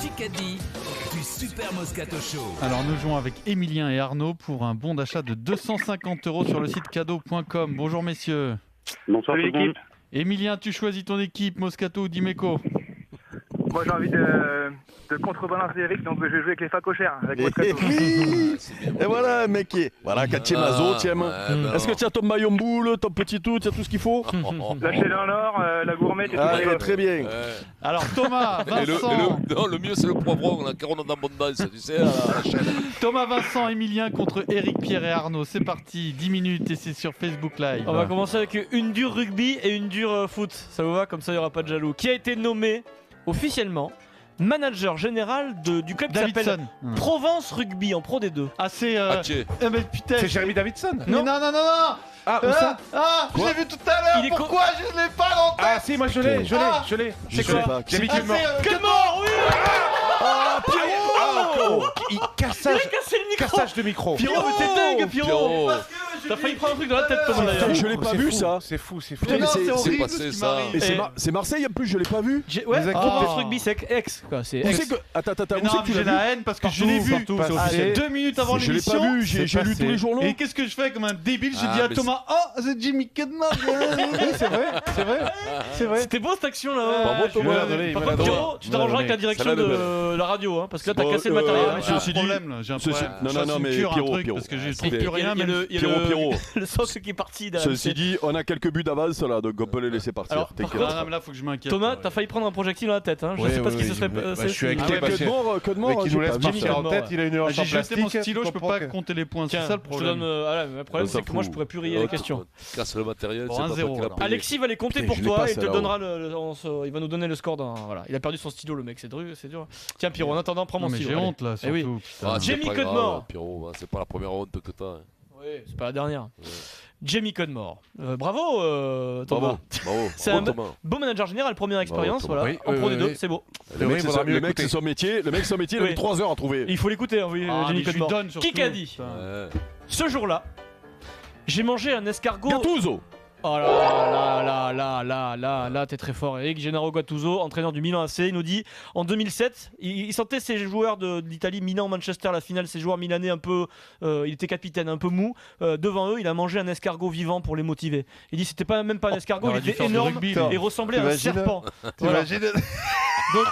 Kikadi du Super Moscato Show. Alors nous jouons avec Emilien et Arnaud pour un bon d'achat de 250 € sur le site cadeau.com. Bonjour messieurs. Bonsoir tout le monde. Emilien, tu choisis ton équipe, Moscato ou Dimeco? Moi j'ai envie de contrebalancer Eric, donc je vais jouer avec les facochères, avec Moscato. Oui. Et voilà, mec. Voilà, quand tu es mazo, tu aimes. Est-ce que tu as ton maillot boule, ton petit tout, tu as tout ce qu'il faut? La chaîne en or, la gourmette et tout. Allez, très bien. Alors Thomas, Vincent. Le mieux c'est le poivron, la carotte en abondance, tu sais, à la chaîne. Thomas, Vincent, Emilien contre Eric, Pierre et Arnaud. C'est parti, 10 minutes et c'est sur Facebook Live. On va commencer avec une dure rugby et une dure foot. Ça vous va? Comme ça, il n'y aura pas de jaloux. Qui a été nommé officiellement manager général du club qui s'appelle Davidson. Provence Rugby en Pro D2. Ah, c'est. Haché. Mais putain. C'est Jérémy Davidson. Non, non, non, non. Ah, où ça? Je l'ai vu tout à l'heure. Il est Pourquoi je l'ai pas en tête? Ah si, moi je l'ai. C'est quoi? Jérémy Cudmore. Cudmore, oui. Ah, Pierrot. Il Il a cassage cassé le micro. de micro. Pierrot, mais t'es dingue, Pierrot. T'as failli prendre un truc dans la tête, Thomas, d'ailleurs. Je l'ai pas vu ça. C'est fou. Mais non, c'est c'est horrible passé, ce qui ça. m'arrive. Et Et- c'est Marseille en plus, je l'ai pas vu. Ouais, Les Provence acteurs. Rugby, c'est ex, quoi. C'est Où ex. c'est que. Attends, Mais où non, c'est que tu j'ai l'as vu? la haine parce que je l'ai vu. partout, c'est officiel. 2 minutes avant Je l'ai pas l'émission. vu, j'ai lu tous les journaux. Et qu'est-ce que je fais comme un débile? J'ai Ah, dit à mais Thomas, oh, c'est Jimmy Cudmore. C'est vrai. C'était beau cette action là. Bravo, Je me l'ai donné, Par il me l'a contre, donné. Pierrot, tu t'arrangeras avec la direction Ça l'a de la radio, hein, parce que là t'as Bon, cassé le matériel. J'ai un Ceci dit- problème là, j'ai un ceci- problème. non, Je non, fasse non, une mais cure, un Pierrot, truc, Pierrot. parce que je Et trouve il y plus a- rien. il y a même- le- il y a Pierrot. le socle qui est parti d'AMC. Ceci dit, on a quelques buts d'avance là, donc on peut les laisser partir. Alors, par T'inquiète. contre, Ah, mais là, faut que je m'inquiète. Thomas, t'as failli prendre un projectile dans la tête. Hein. Je Oui, sais pas oui, ce qui se oui, serait bah, passé. je suis avec Ah tes ouais, patients. Cudmore, Mais qui j'ai nous laisse pas vu. partir en Cudmore, tête, il a une urgence J'ai en jeté mon plastique. stylo, je peux pas compter les points, c'est Tiens, ça le je te problème. donne. Le problème, On s'en c'est que moi, fout. je pourrais plus rayer les questions. Casse le matériel, Bon, c'est pas 1-0, toi qui l'as alors. payé. Alexis va les compter Putain, pour je l'ai toi pas, et il te celle-là. donnera il va nous donner le score d'un. Voilà. Il a perdu son stylo, le mec, c'est dur. Tiens, Pierrot, en attendant, prends Non, mon mais stylo. j'ai allez. honte là, Eh oui. surtout. Ah, putain. c'est Jamie pas grave, Cudmore. Pierrot, hein, c'est pas la première honte que t'as. hein. Oui, c'est pas la dernière. Jamie Cudmore. Bravo, Thomas. Bravo. C'est Bravo, un Thomas. beau manager général, première expérience, Thomas. voilà. Oui, En Pro D2, oui. c'est beau. Le mec, vaudra mieux le mec, l'écouter. c'est son métier. Le mec, son métier, il a Oui. mis 3 heures à trouver. Il faut l'écouter, hein, oui, Ah, Jamie mais je lui Cudmore. donne surtout. Qui qu'a dit? Putain. Ouais. Ce jour-là, j'ai mangé un escargot. Gattuso. Oh là, t'es très fort, Eric. Gennaro Gattuso, entraîneur du Milan AC, il nous dit en 2007, il sentait ses joueurs d'Italie, Milan-Manchester, la finale, ses joueurs milanais un peu, il était capitaine, un peu mou. Devant eux, il a mangé un escargot vivant pour les motiver. Il dit c'était même pas un escargot, aurait il dû était faire du énorme rugby, et lui. ressemblait à un T'imagines serpent. Voilà. T'imagines? Donc,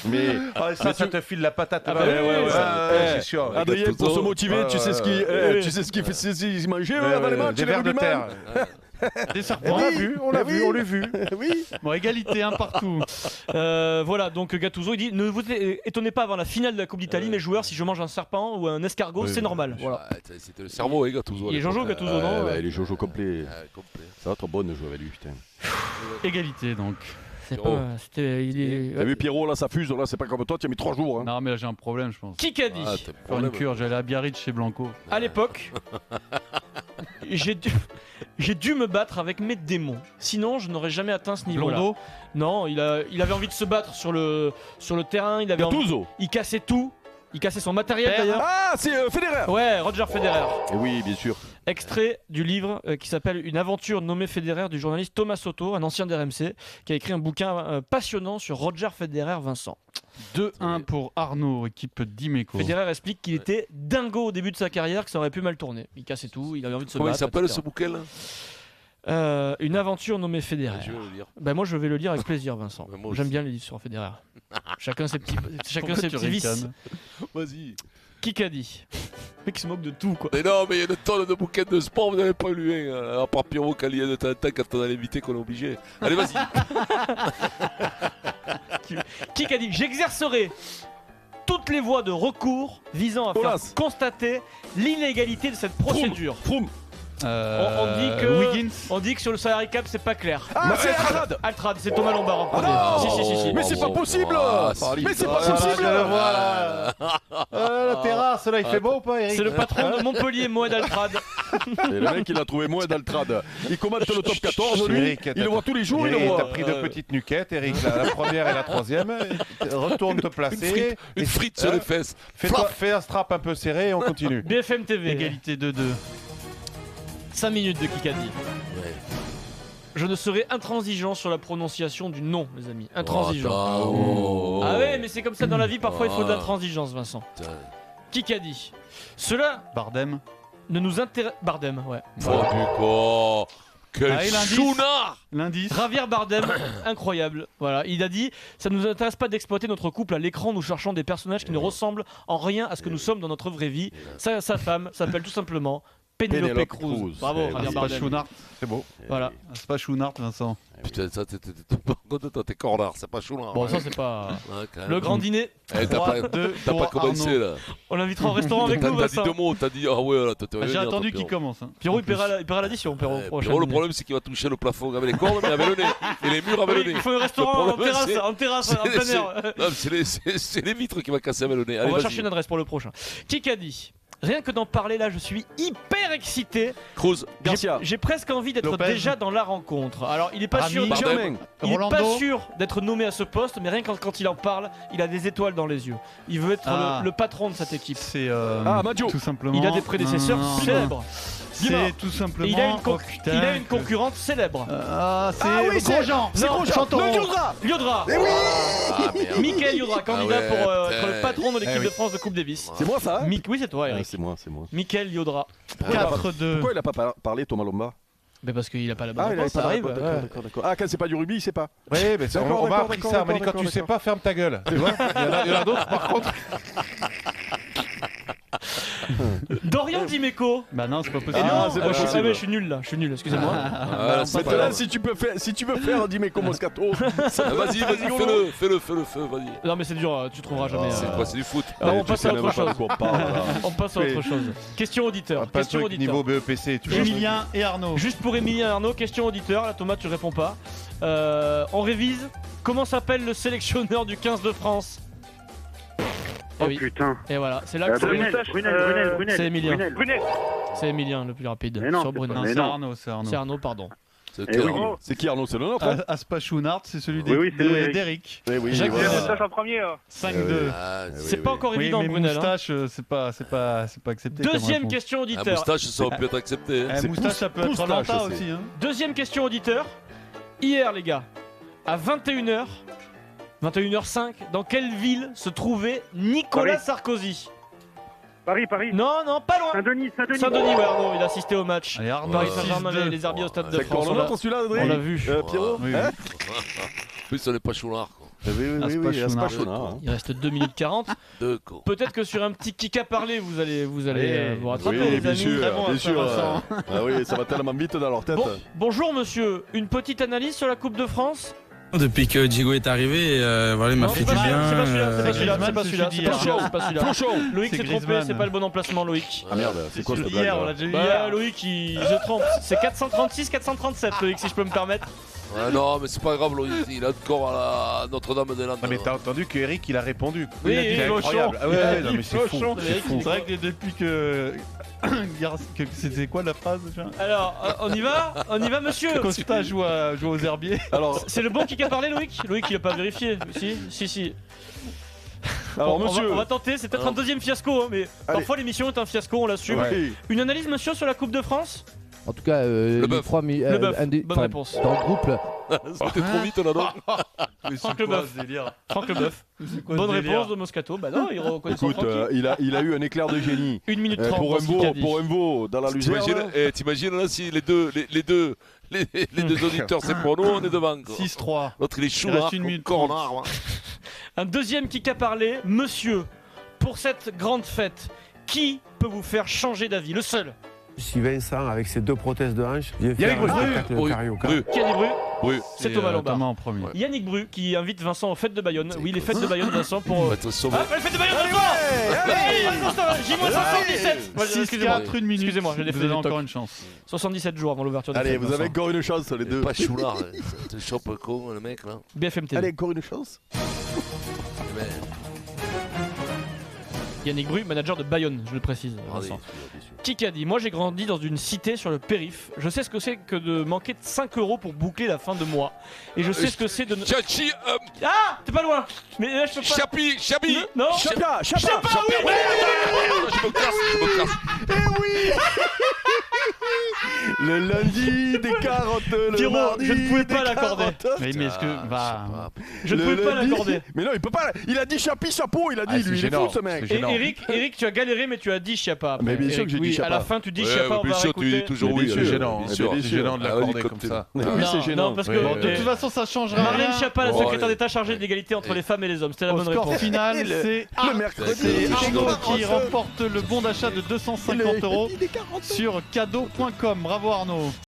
Mais Ah, ça te file la patate. Ah bah ouais, c'est sûr. Adrien, pour se motiver, tu sais ce qu'il fait manger avant les matchs, Des les vers de rugbyman. terre. Des serpents. On l'a vu, on l'a vu. Oui. Bon, égalité, un partout. voilà, donc Gattuso, il dit ne vous étonnez pas avant la finale de la Coupe d'Italie, mes joueurs, si je mange un serpent ou un escargot, c'est normal. Voilà. Ouais, c'était le cerveau, les gars, tous. Il est Jojo Gattuso, non Il est Jojo complet. Complet. Ça va trop bonne de jouer avec lui, putain. Égalité donc. C'est Pierrot. pas. C'était. Il est. T'as vu Pierrot là, ça fuse, là, c'est pas comme toi, tu as mis 3 jours. Hein. Non, mais là j'ai un problème, je pense. Qui qu'a dit? Ah, t'as Faire une problème. cure, j'allais à Biarritz chez Blanco. À l'époque, j'ai dû me battre avec mes démons. Sinon, je n'aurais jamais atteint ce niveau-là. Blondeau. Non, il avait envie de se battre sur le terrain. Il cassait tout. Il cassait son matériel Père. d'ailleurs. Ah, c'est Federer. Ouais, Roger Federer. Et oui, bien sûr. Extrait du livre qui s'appelle Une aventure nommée Federer du journaliste Thomas Soto, un ancien d'RMC, qui a écrit un bouquin passionnant sur Roger Federer Vincent. 2-1 pour Arnaud, équipe d'Imeco. Federer explique qu'il était dingo au début de sa carrière, que ça aurait pu mal tourner. Il cassait tout, il avait envie de se Comment il battre. s'appelle etc. ce bouquin là? Une aventure nommée Federer. Je vais le lire. Ben moi je vais le lire avec plaisir Vincent. Ouais, moi aussi. J'aime bien les livres sur Federer. Chacun ses petits Pourquoi tu vices. ricanes? Vas-y. Qui qu'a dit? Le mec se moque de tout quoi. Mais non, mais il y a une tonne de bouquins de sport, vous n'avez pas lu un. À part Pierrot, quand il y a de temps en temps, quand on a l'invité qu'on est obligé. Allez, vas-y. Qui qu'a dit? J'exercerai toutes les voies de recours visant à faire Olas. constater l'illégalité de cette procédure. Froome. On dit que Wiggins. on dit que sur le salary cap c'est pas clair. Ah, c'est Altrad. Altrad, c'est Thomas Lombard en premier. non. Si. Mais c'est pas possible. Mais c'est pas Voilà, possible. je le vois là. La terrasse, là, il fait beau ou pas, Eric? C'est le patron de Montpellier, Moed Altrad. Et le mec, il a trouvé moins d'Altrad. Il commente le top 14, lui. Eric, Il le voit tous les jours, il le Eric, voit. t'as pris deux petites nuquettes, Eric, la première et la troisième. Retourne te placer. Une frite sur les fesses. Fais un strap un peu serré et on continue. BFM TV. Égalité 2-2. 5 minutes de Kikadi. Je ne serai intransigeant sur la prononciation du nom, les amis. Intransigeant. Ah ouais, mais c'est comme ça dans la vie, parfois il faut de l'intransigeance, Vincent. Qui a dit? Cela Bardem. ne nous intéresse... Bardem, ouais. Oh, quel Ah, et l'indice chounard. L'indice. Javier Bardem, incroyable. Voilà, il a dit ça ne nous intéresse pas d'exploiter notre couple à l'écran. Nous cherchons des personnages qui ne ressemblent en rien à ce que nous sommes dans notre vraie vie. Sa femme s'appelle tout simplement Penelope Cruz. Bravo, Javier C'est pas Bardem. Schounart. C'est beau. Voilà. C'est pas Schounart, Vincent. Putain, ça, par contre, toi, t'es cornard, c'est pas chounard. Bon, ça c'est pas Ouais, quand même. le grand dîner. Eh, t'as 3, 2 pas pour commencé Arnaud. là. On l'invitera au restaurant avec nous, T'as dit Vincent. 2 mots, t'as dit ah ouais là, t'as J'ai attendu qu'il commence. Hein. Pierrot, il paiera l'addition, Pierrot. prochain Pierrot, le dîner. problème c'est qu'il va toucher le plafond avec les cordes, mais avec le nez. Et les murs avec Oui, le nez. il faut un restaurant Le en problème, terrasse, en plein air. Non, mais c'est les vitres qui va casser avec le nez. On Allez, va vas-y. chercher une adresse pour le prochain. Qui a dit? Rien que d'en parler là, je suis hyper excité. Cruz. Garcia. J'ai presque envie d'être Lopez. déjà dans la rencontre. Alors, il est pas Rami. sûr. Germain. Il est Rolando. pas sûr d'être nommé à ce poste, mais rien que quand il en parle, il a des étoiles dans les yeux. Il veut être Ah. le patron de cette équipe. C'est Maggio. tout simplement. Il a des prédécesseurs Non, non, non. célèbres. Dis-moi. C'est tout simplement. Et il a une, oh, putain, il a une que- concurrente célèbre. Ah, c'est Ah oui, c'est Grosjean. c'est Non, Grosjean. Chantoro. Le Liodra. Liodra. Eh oui. Ah merde. Michael Liodra, candidat Ah ouais, pour être putain. le patron de l'équipe Eh oui. de France de Coupe Davis. C'est moi ça, hein? Oui, c'est toi, Ouais, Eric. c'est moi, c'est moi. Michael Liodra. 4-2. Pourquoi il a pas parlé, Thomas Lomba? Mais parce qu'il a pas la bonne Ah, il avait réponse, ça pas arrive. d'accord, ouais. d'accord. Ah, quand c'est pas du rugby, il sait pas. Oui, mais c'est- D'accord, on m'a d'accord, appris d'accord, ça. On m'a dit quand d'accord, tu sais d'accord. pas, ferme ta gueule. Tu vois Il y en a d'autres par contre. Dorian Dimeco. Bah non, c'est pas Et possible. Ah, non, c'est pas je, possible. mais je suis nul là, je suis nul, excusez-moi. Ah, c'est pas Maintenant, grave. si tu veux faire Dimeco Moscato, Vas-y, fais-le, vas-y. Non mais c'est dur, tu trouveras jamais. C'est quoi, c'est du foot. Alors, on passe à autre chose. chose. On passe à autre chose. Question auditeur. Pas de Question truc auditeur. niveau BEPC et tout. Emilien et Arnaud. Juste pour Emilien et Arnaud, question auditeur. Là, Thomas, tu réponds pas. On révise. Comment s'appelle le sélectionneur du 15 de France? Oh oui. putain. Et voilà, c'est là que Brunel, c'est Emilien. Brunel. C'est Emilien le plus rapide. Mais non, sur c'est Brunel. Non, Mais c'est non. Arnaud, c'est Arnaud. C'est Arnaud, pardon. C'est Eh oui. Arnaud. C'est qui Arnaud? C'est le nôtre, hein? Aspa Schounart, c'est celui Oui, oui, c'est nous, Eric. d'Eric. Eh oui, Jacques voilà. Brunel. Moustache en premier. 5-2. Ah, C'est pas encore Oui, évident, mais Brunel. hein. moustache, c'est pas accepté. comme Deuxième réponse. question Un auditeur. moustache, ça aurait pu être accepté. hein. Eh, C'est moustache, ça peut être moustache, Lanta c'est- aussi. Hein. Deuxième question auditeur. Hier, les gars, à 21h, 21h05, dans quelle ville se trouvait Nicolas Paris. Sarkozy? Paris. Non, pas loin. Saint-Denis. Saint-Denis, ouais, Arnaud, il a assisté au match. Allez, Arnaud, Paris Saint-Germain, 6-2. les Herbiers au Stade de C'est France. encore le nôtre, celui-là, Adrien? On l'a vu. Pierrot? Oui, Hein? En plus, on n'est pas chounard. quoi. Oui, Aspa c'est pas Schounart. Schounart, hein. Il reste 2 minutes 40. Deux cons. Peut-être que sur un petit kick à parler, vous allez Oui, vous rattraper, Oui, les bien amis. sûr, Très bon, bien sûr. Vincent. Ah oui, ça va tellement vite dans leur tête. Bonjour monsieur, une petite analyse sur la Coupe de France? Depuis que Diego est arrivé, voilà, il m'a Non, fait c'est du pas bien. celui-là, c'est pas celui-là, c'est pas celui-là, Griezmann, c'est pas c'est celui-là, celui c'est pas d'hier. celui-là, c'est pas celui-là. Flochon. Loïc C'est s'est trompé, Griezmann. c'est pas le bon emplacement, Loïc. Ah merde, c'est quoi ce blague Hier, on là? l'a déjà vu Bah, hier. Loïc, il se trompe. C'est 436, 437, Loïc, si je peux me permettre. Ouais, non, mais c'est pas grave, Loïc. Il a encore à la Notre-Dame-des-Landes. Non mais t'as entendu que Eric il a répondu. Oui, Il a dit, oui, c'est Flochon. incroyable. Ah Il a ouais, dit non mais c'est fou. Flochon. C'est fou. C'est vrai que depuis que c'était quoi la phrase déjà? Alors, on y va, monsieur. Costa joue aux herbiers. Alors, C'est le bon qui a parlé, Loïc? Loïc, il a pas vérifié. Si. alors on monsieur. va tenter, c'est peut-être un deuxième fiasco, hein, mais parfois l'émission est un fiasco, on l'assume. Ouais. Une analyse, monsieur, sur la Coupe de France? En tout cas, les bœuf. 3 Le bœuf, bonne réponse. Dans le groupe, là, C'était trop vite, là, non? Mais Franck c'est Le quoi Boeuf. ce délire? Franck Leboeuf. C'est quoi ce Bonne délire réponse de Moscato. Bah non, il reconnaît son Écoute, Francky. il a eu un éclair de génie. 1 minute 30 Pour dans un ce qu'il a veau, dit. dans la luzerne. T'imagines là si les deux auditeurs c'est pour nous, on est devant. quoi. 6-3. L'autre il est Il chounard, reste une minute cornard. moi. Un deuxième qui a parlé. Monsieur, pour cette grande fête, qui peut vous faire changer d'avis? Le seul. Si Vincent, avec ses 2 prothèses de hanche, vient Yannick faire un Bru. spectacle de Oui, carioca. Bru. Qui a dit Bru? Oui. C'est Thomas Lombard. Thomas en premier. Yannick Bru qui invite Vincent aux fêtes de Bayonne. Oui, les fêtes de Bayonne, Vincent, pour. On va être sauvé. Ah, les fêtes de Bayonne, Vincent! J-77! Voilà, 6-4, une minute. Excusez-moi, j'ai des Vous avez faits encore toc. une chance. 77 jours avant l'ouverture des Allez, fêtes, vous avez Vincent. encore une chance, les deux. Pas chounard, tu chopes con le mec là. BFM TV. Allez, encore une chance. Mais, Yannick Bru, manager de Bayonne, je le précise, allez, Vincent. bien sûr. Qui a dit? Moi j'ai grandi dans une cité sur le périph. Je sais ce que c'est que de manquer de 5 € pour boucler la fin de mois. Et je sais ce que c'est de. Chachi, Ah! T'es pas loin! Mais là je peux pas. Chapi, Chabi. Non! Chapa, Je me casse. Le lundi, des carottes. Le Pierrot, mardi, je ne pouvais pas des l'accorder. carottes. Mais est-ce que. Bah, Je ne Le pouvais pas lundi- l'accorder. Mais non, il peut pas. Il a dit chapeau, il a dit, Ah, c'est lui, il est gênant, fou ce mec. c'est Et gênant. Eric, tu as galéré, mais tu as dit Chiappa. Mais bien sûr Eric, que j'ai dit oui, Chiappa. À la fin, tu dis Ouais, Chiappa, on bien va sûr, tu dis réécouter. toujours oui. C'est gênant, bien c'est sûr. gênant de Ah, vas-y, l'accorder comme comme t'es- ça. Oui, Non, c'est gênant. non, parce que bon, de toute façon, ça changera Marlène rien. Schiappa, la Oh, secrétaire allez. d'État chargée de l'égalité entre les femmes et les hommes. C'était la Au bonne score réponse. final, Le- c'est le mercredi, c'est des Arnaud carottes. qui remporte le bon d'achat de 250 euros Il dit des carottes. sur cadeau.com. Bravo Arnaud.